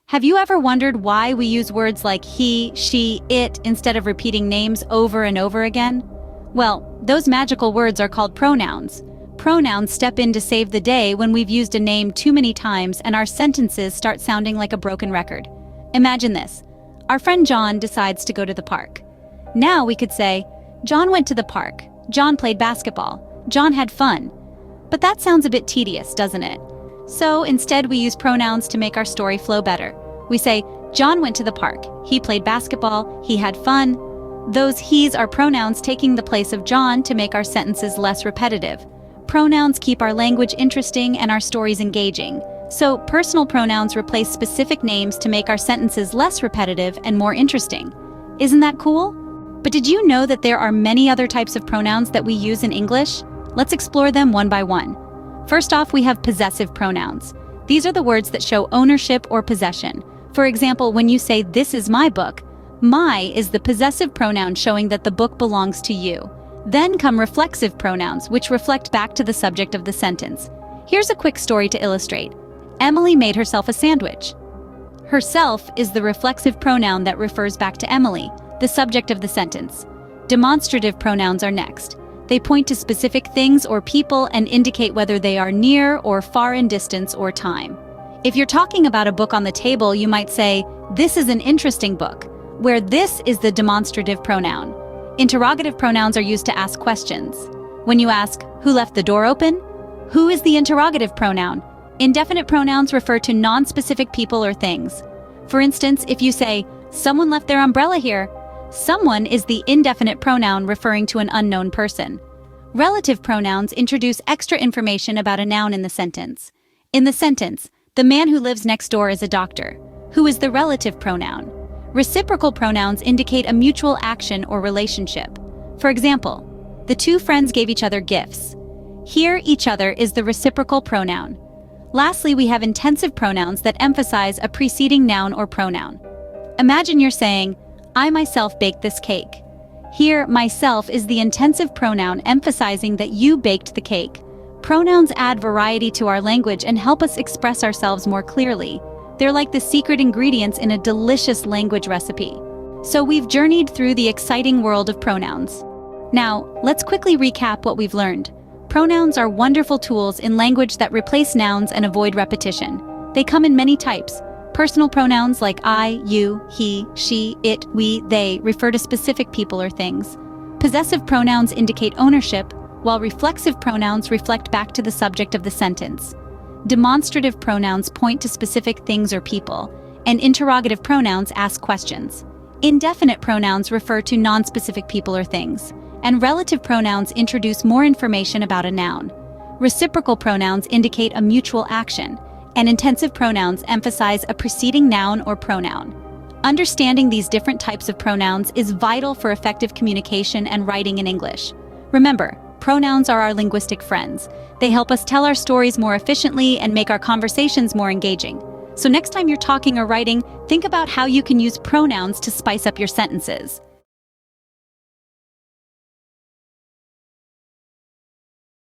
Have you ever wondered why we use words like he, she, it instead of repeating names over and over again? Well, those magical words are called pronouns. Pronouns step in to save the day when we've used a name too many times and our sentences start sounding like a broken record. Imagine this. Our friend John decides to go to the park. Now we could say, John went to the park. John played basketball. John had fun. But that sounds a bit tedious, doesn't it? So instead we use pronouns to make our story flow better. We say, John went to the park. He played basketball. He had fun. Those he's are pronouns taking the place of John to make our sentences less repetitive. Pronouns keep our language interesting and our stories engaging. So personal pronouns replace specific names to make our sentences less repetitive and more interesting. Isn't that cool? But did you know that there are many other types of pronouns that we use in English? Let's explore them one by one. First off, we have possessive pronouns. These are the words that show ownership or possession. For example, when you say, this is my book, my is the possessive pronoun showing that the book belongs to you. Then come reflexive pronouns, which reflect back to the subject of the sentence. Here's a quick story to illustrate. Emily made herself a sandwich. Herself is the reflexive pronoun that refers back to Emily, the subject of the sentence. Demonstrative pronouns are next. They point to specific things or people and indicate whether they are near or far in distance or time. If you're talking about a book on the table, you might say, this is an interesting book, where this is the demonstrative pronoun. Interrogative pronouns are used to ask questions. When you ask, who left the door open? Who is the interrogative pronoun? Indefinite pronouns refer to non-specific people or things. For instance, if you say, someone left their umbrella here, someone is the indefinite pronoun referring to an unknown person. Relative pronouns introduce extra information about a noun in the sentence. In the sentence, the man who lives next door is a doctor. Who is the relative pronoun? Reciprocal pronouns indicate a mutual action or relationship. For example, the two friends gave each other gifts. Here, each other is the reciprocal pronoun. Lastly, we have intensive pronouns that emphasize a preceding noun or pronoun. Imagine you're saying, I myself baked this cake. Here, myself is the intensive pronoun emphasizing that you baked the cake. Pronouns add variety to our language and help us express ourselves more clearly. They're like the secret ingredients in a delicious language recipe. So we've journeyed through the exciting world of pronouns. Now, let's quickly recap what we've learned. Pronouns are wonderful tools in language that replace nouns and avoid repetition. They come in many types. Personal pronouns like I, you, he, she, it, we, they refer to specific people or things. Possessive pronouns indicate ownership, while reflexive pronouns reflect back to the subject of the sentence. Demonstrative pronouns point to specific things or people, and interrogative pronouns ask questions. Indefinite pronouns refer to non-specific people or things, and relative pronouns introduce more information about a noun. Reciprocal pronouns indicate a mutual action, and intensive pronouns emphasize a preceding noun or pronoun. Understanding these different types of pronouns is vital for effective communication and writing in English. Remember, pronouns are our linguistic friends. They help us tell our stories more efficiently and make our conversations more engaging. So next time you're talking or writing, think about how you can use pronouns to spice up your sentences.